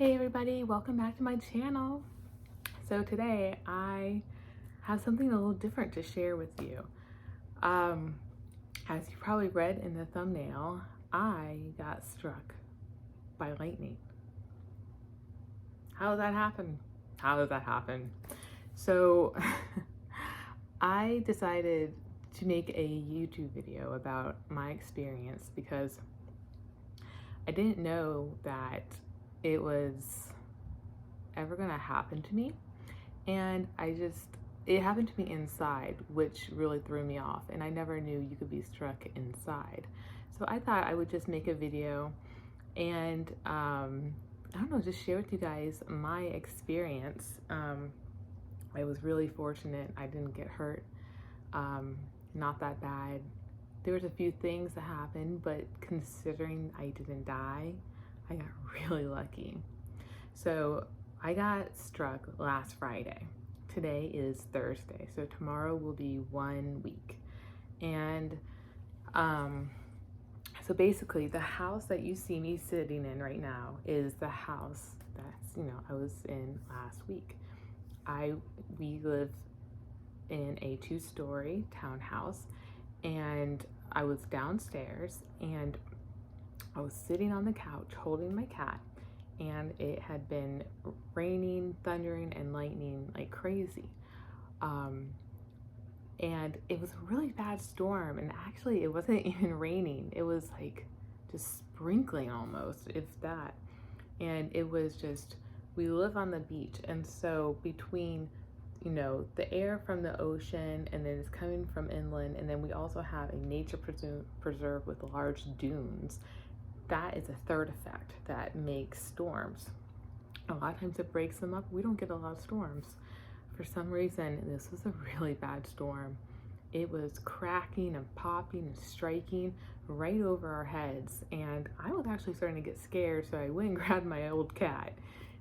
Hey everybody, welcome back to my channel. So today I have something a little different to share with you. As you probably read in the thumbnail, I got struck by lightning. How does that happen? How does that happen? So I decided to make a YouTube video about my experience because I didn't know that it was ever gonna happen to me, and it happened to me inside, which really threw me off, and I never knew you could be struck inside. So I thought I would just make a video and I don't know, just share with you guys my experience. I was really fortunate. I didn't get hurt, not that bad. There was a few things that happened, but considering I didn't die, I got really lucky. So I got struck last Friday. Today is Thursday, so tomorrow will be 1 week. And so basically the house that you see me sitting in right now is the house that's, I was in last week. We live in a 2-story townhouse, and I was downstairs and I was sitting on the couch holding my cat, and it had been raining, thundering, and lightning like crazy. And it was a really bad storm, and actually it wasn't even raining. It was like just sprinkling almost, if that. And it was just, we live on the beach, and so between the air from the ocean, and then it's coming from inland, and then we also have a nature preserve with large dunes. That is a third effect that makes storms. A lot of times it breaks them up. We don't get a lot of storms. For some reason, this was a really bad storm. It was cracking and popping and striking right over our heads, and I was actually starting to get scared, so I went and grabbed my old cat.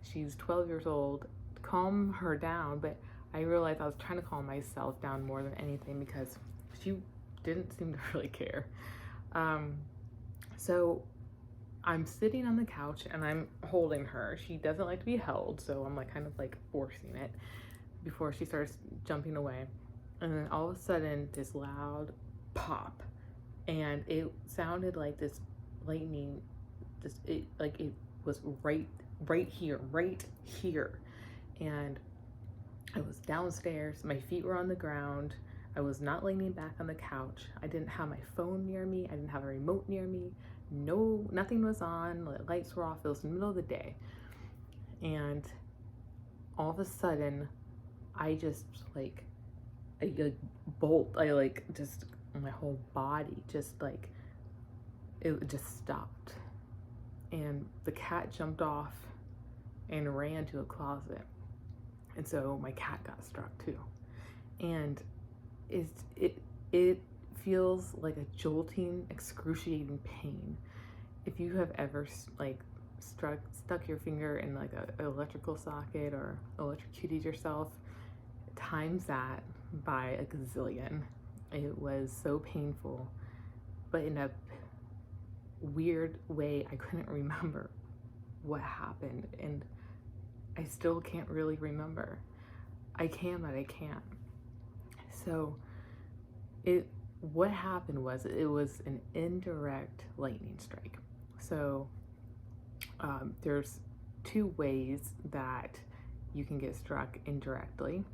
She's 12 years old, calm her down, but I realized I was trying to calm myself down more than anything because she didn't seem to really care. So I'm sitting on the couch and I'm holding her. She doesn't like to be held, so I'm kind of forcing it before she starts jumping away. And then all of a sudden, this loud pop, and it sounded like this lightning. It was right here, and I was downstairs. My feet were on the ground. I was not leaning back on the couch. I didn't have my phone near me. I didn't have a remote near me. No, nothing was on. The lights were off. It was the middle of the day. And all of a sudden, I just bolt. Just my whole body it just stopped. And the cat jumped off and ran to a closet. And so my cat got struck too. And it feels like a jolting, excruciating pain. If you have ever stuck your finger in an electrical socket or electrocuted yourself, times that by a gazillion. It was so painful, but in a weird way, I couldn't remember what happened, and I still can't really remember. I can, but I can't. So what happened was, it was an indirect lightning strike. So there's 2 ways that you can get struck indirectly.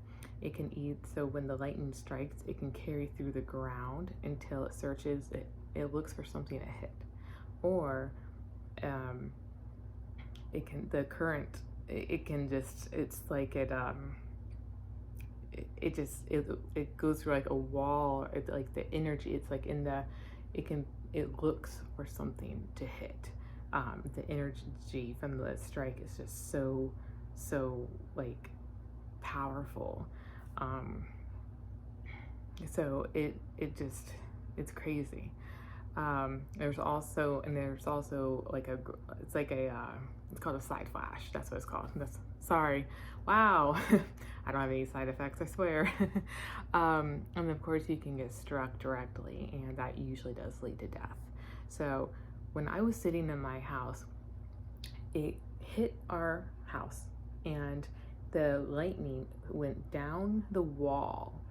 It can so when the lightning strikes, it can carry through the ground until it searches, it looks for something to hit. Or it can just, it's like it goes through like a wall. It's like the energy, it's like it looks for something to hit. The energy from the strike is just so powerful. So it's crazy. There's also it's called a side flash. That's what it's called. Sorry. Wow. I don't have any side effects, I swear. And of course you can get struck directly, and that usually does lead to death. So when I was sitting in my house, it hit our house, and the lightning went down the wall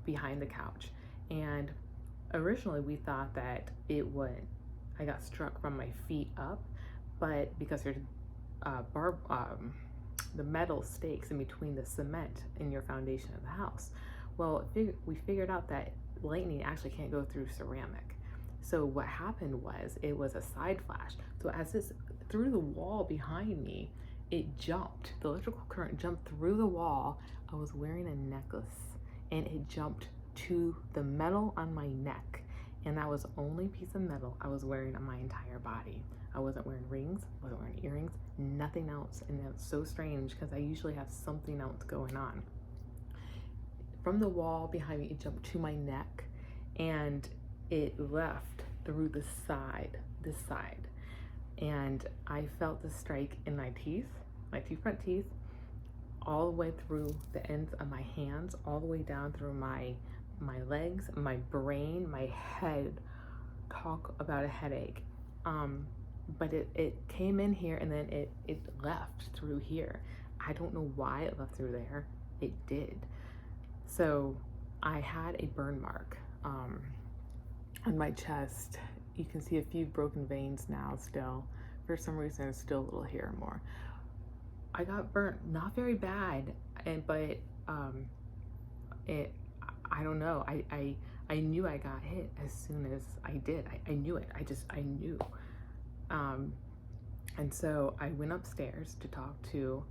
behind the couch. And originally we thought that I got struck from my feet up, but because there's the metal stakes in between the cement in your foundation of the house. Well, we figured out that lightning actually can't go through ceramic. So what happened was, it was a side flash. So as this through the wall behind me, it jumped. The electrical current jumped through the wall. I was wearing a necklace, and it jumped to the metal on my neck. And that was the only piece of metal I was wearing on my entire body. I wasn't wearing rings, wasn't wearing earrings, nothing else. And it was so strange because I usually have something else going on. From the wall behind me, it jumped to my neck, and it left through this side. And I felt the strike in my teeth, my front teeth, all the way through the ends of my hands, all the way down through my legs, my brain, my head. Talk about a headache. But it came in here, and then it left through here. I don't know why it left through there. It did. So I had a burn mark on my chest. You can see a few broken veins now still. For some reason, it's still a little here more. I got burnt, not very bad, but I don't know. I knew I got hit as soon as I did. I knew it. I knew. And so I went upstairs to talk to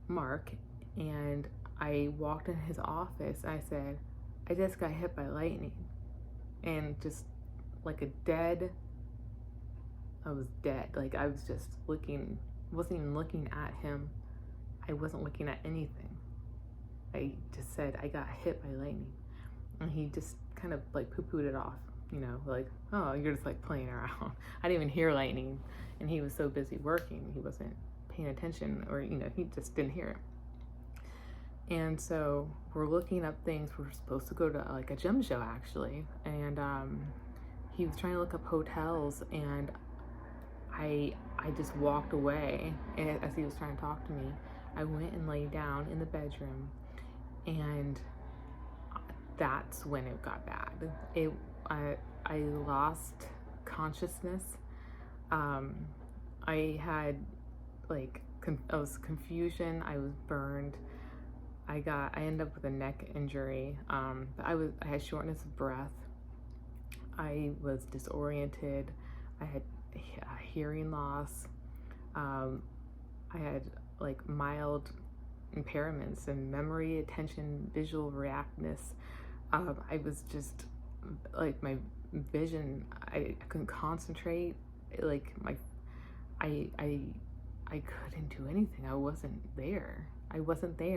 Mark, and I walked in his office. I said, I just got hit by lightning. And just like I was dead. Like, I was just looking, wasn't even looking at him. I wasn't looking at anything. I just said, I got hit by lightning. And he just kind of like poo-pooed it off, you know, like, oh, you're just like playing around. I didn't even hear lightning. And he was so busy working, he wasn't paying attention, or, you know, he just didn't hear it. And so we're looking up things. We're supposed to go to like a gem show, actually. And he was trying to look up hotels, and I just walked away. And as he was trying to talk to me, I went and laid down in the bedroom, and that's when it got bad. I lost consciousness. I had like I was confusion. I was burned. I ended up with a neck injury. But I had shortness of breath. I was disoriented. I had hearing loss. I had like mild impairments in memory, attention, visual reactness. I was just like, my vision, I couldn't concentrate. Like I couldn't do anything. I wasn't there,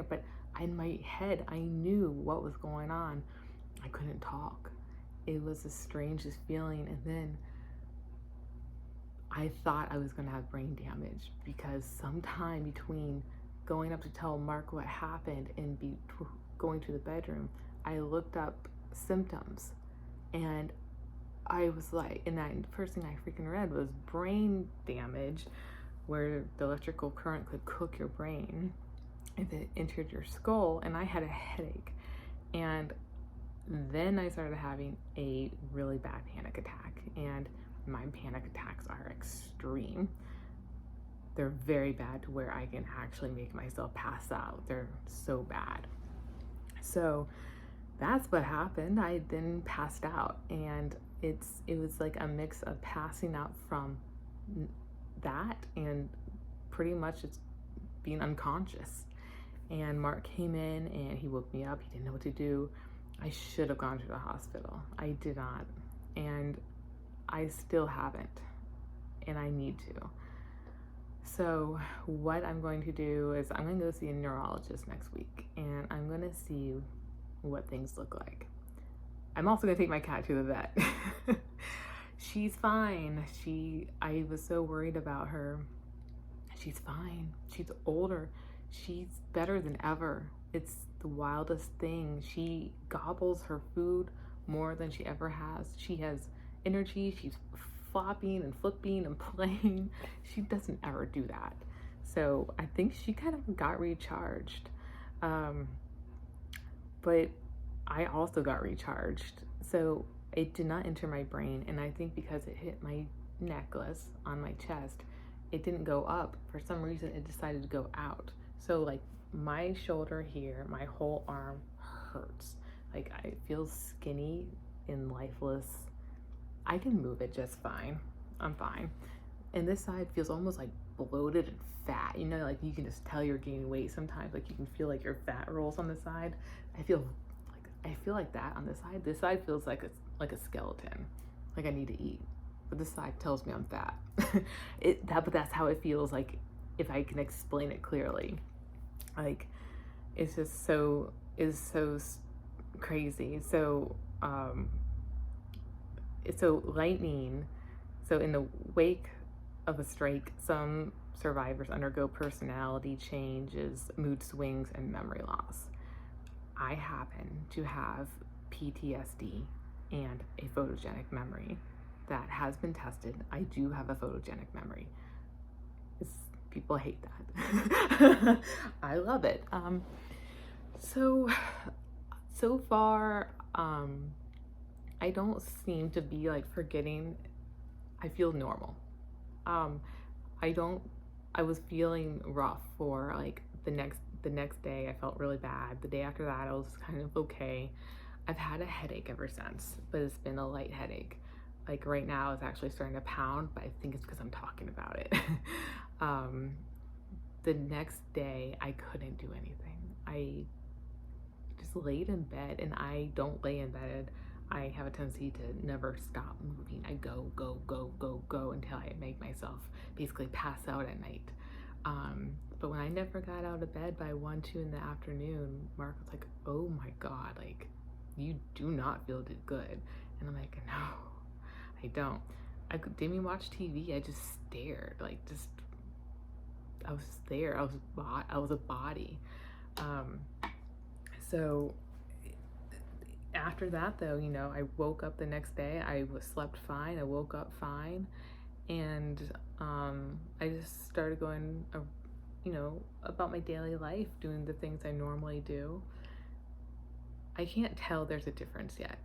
but in my head, I knew what was going on. I couldn't talk. It was the strangest feeling. And then I thought I was gonna have brain damage, because sometime between going up to tell Mark what happened and going to the bedroom, I looked up symptoms, and I was like, and that first thing I freaking read was brain damage, where the electrical current could cook your brain if it entered your skull. And I had a headache, and then I started having a really bad panic attack. And my panic attacks are extreme. They're very bad, to where I can actually make myself pass out. They're so bad. So that's what happened. I then passed out, and it was like a mix of passing out from that and pretty much it's being unconscious. And Mark came in and he woke me up. He didn't know what to do. I should have gone to the hospital. I did not, and I still haven't, and I need to. So what I'm going to do is I'm going to go see a neurologist next week, and I'm going to see what things look like. I'm also going to take my cat to the vet. She's fine. I was so worried about her. She's fine. She's older. She's better than ever. It's the wildest thing. She gobbles her food more than she ever has. She has energy. She's flopping and flipping and playing. She doesn't ever do that. So I think she kind of got recharged. But I also got recharged. So it did not enter my brain. And I think because it hit my necklace on my chest, it didn't go up. For some reason, it decided to go out. So like my shoulder here, my whole arm hurts. Like I feel skinny and lifeless. I can move it just fine. I'm fine. And this side feels almost like bloated and fat. You know, like you can just tell you're gaining weight sometimes. Like you can feel like your fat rolls on the side. I feel like that on this side. This side feels like a skeleton. Like I need to eat. But this side tells me I'm fat. But that's how it feels like, if I can explain it clearly. Like it's just so crazy. So so lightning. So in the wake of a strike, some survivors undergo personality changes, mood swings, and memory loss. I happen to have PTSD and a photogenic memory that has been tested. I do have a photogenic memory. People hate that. I love it. So far, I don't seem to be like forgetting. I feel normal. I was feeling rough for like the next day. I felt really bad. The day after that, I was kind of okay. I've had a headache ever since, but it's been a light headache. Like right now, it's actually starting to pound, but I think it's because I'm talking about it. The next day, I couldn't do anything. I just laid in bed, and I don't lay in bed. I have a tendency to never stop moving. I go until I make myself basically pass out at night. But when I never got out of bed by 1, 2 in the afternoon, Mark was like, oh my God, like you do not feel good. And I'm like, no, I don't. I didn't even watch TV. I just stared, I was there. I was a body. So after that though, you know, I woke up the next day. I slept fine. I woke up fine. And I just started going, you know, about my daily life, doing the things I normally do. I can't tell there's a difference yet.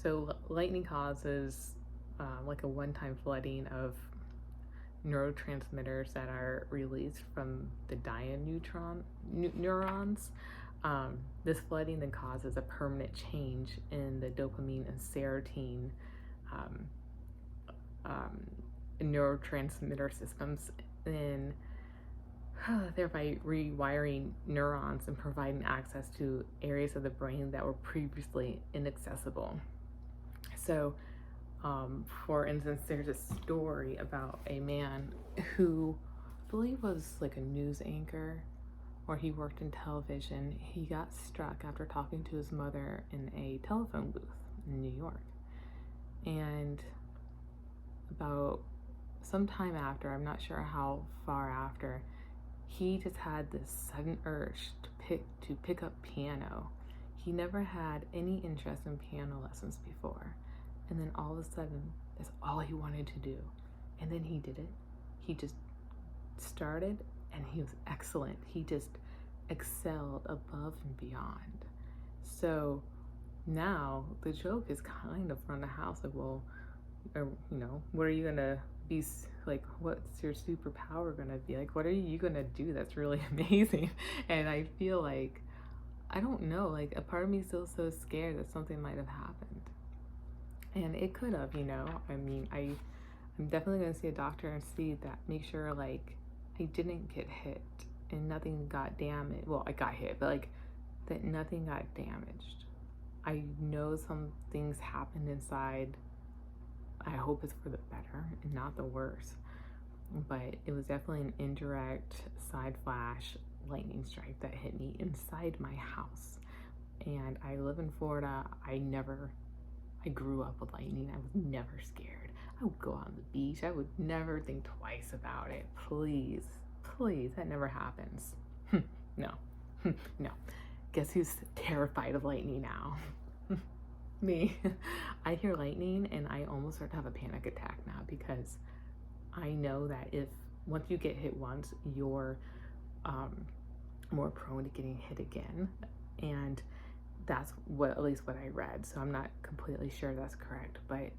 So lightning causes like a one-time flooding of neurotransmitters that are released from the neurons. This flooding then causes a permanent change in the dopamine and serotonin neurotransmitter systems, and thereby rewiring neurons and providing access to areas of the brain that were previously inaccessible. So, for instance, there's a story about a man who I believe was like a news anchor, or he worked in television. He got struck after talking to his mother in a telephone booth in New York. And about some time after, I'm not sure how far after, he just had this sudden urge to pick up piano. He never had any interest in piano lessons before. And then all of a sudden, that's all he wanted to do. And then he did it. He just started, and he was excellent. He just excelled above and beyond. So now the joke is kind of from the house, like, well, you know, what are you gonna be like? What's your superpower gonna be? Like, what are you gonna do that's really amazing? And I feel like, I don't know, like a part of me is still so scared that something might have happened. And it could have, you know. I mean, I'm definitely gonna see a doctor and see that, make sure like I didn't get hit and nothing got damaged. Well, I got hit, but like that nothing got damaged. I know some things happened inside. I hope it's for the better and not the worse. But it was definitely an indirect side flash lightning strike that hit me inside my house. And I live in Florida. I grew up with lightning. I was never scared. I would go on the beach. I would never think twice about it. Please, that never happens. No. No. Guess who's terrified of lightning now? Me. I hear lightning and I almost start to have a panic attack now, because I know that if once you get hit once, you're more prone to getting hit again. And that's what, at least what I read. So I'm not completely sure that's correct, but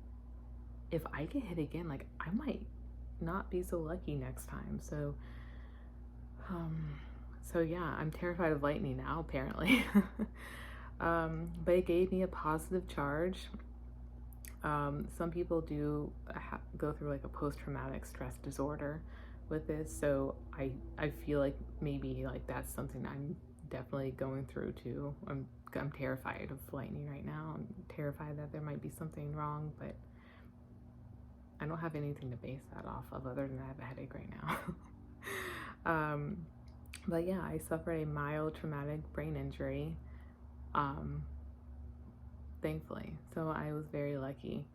if I get hit again, like, I might not be so lucky next time. So yeah, I'm terrified of lightning now, apparently. But it gave me a positive charge. Some people do go through like a post-traumatic stress disorder with this, so I feel like maybe like that's something I'm definitely going through too. I'm terrified of lightning right now. I'm terrified that there might be something wrong, but I don't have anything to base that off of other than I have a headache right now. But yeah, I suffered a mild traumatic brain injury, thankfully. So I was very lucky.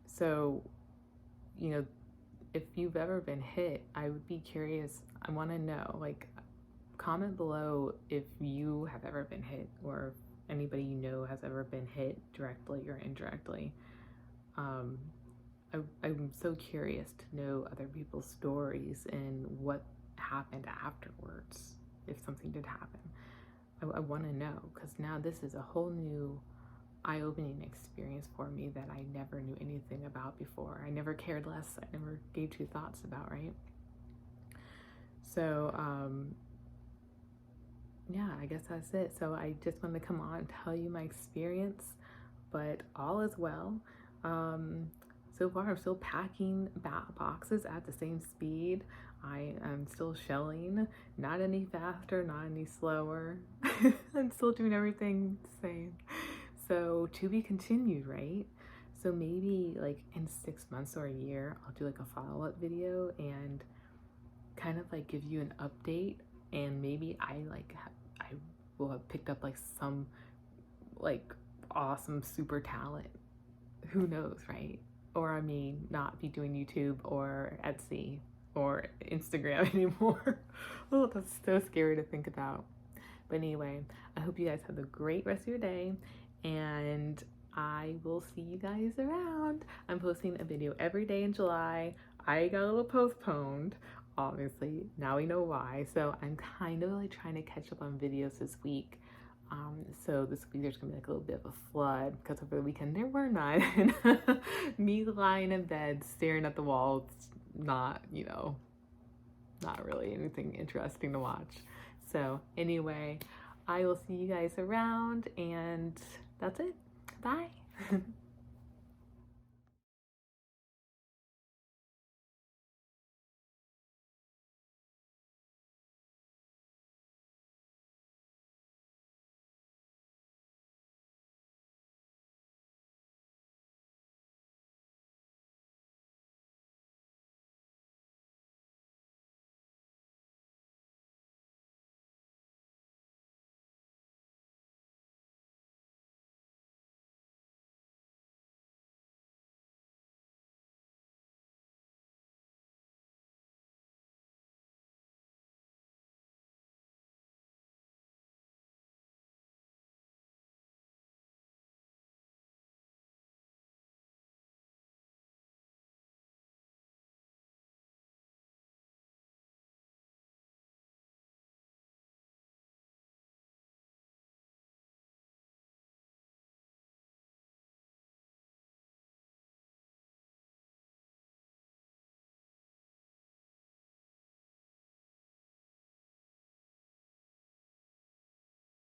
So, you know, if you've ever been hit, I would be curious. I want to know, like, comment below if you have ever been hit, or anybody you know has ever been hit directly or indirectly. I'm so curious to know other people's stories and what happened afterwards, if something did happen. I want to know, because now this is a whole new eye-opening experience for me that I never knew anything about before. I never cared less. I never gave two thoughts about, right? So yeah, I guess that's it. So I just wanted to come on and tell you my experience, but all is well. So far I'm still packing boxes at the same speed. I am still shelling, not any faster, not any slower. I'm still doing everything the same. So to be continued, right? So maybe like in 6 months or a year, I'll do like a follow-up video and kind of like give you an update, and maybe I will have picked up like some like awesome super talent. Who knows, right? Or I may not be doing YouTube or Etsy or Instagram anymore. Oh, that's so scary to think about. But anyway, I hope you guys have a great rest of your day, and I will see you guys around. I'm posting a video every day in July. I got a little postponed, obviously. Now we know why. So I'm kind of like trying to catch up on videos this week. So this week there's gonna be like a little bit of a flood, because over the weekend there were none. Me lying in bed staring at the wall, it's not, you know, not really anything interesting to watch. So anyway, I will see you guys around, and that's it. Bye.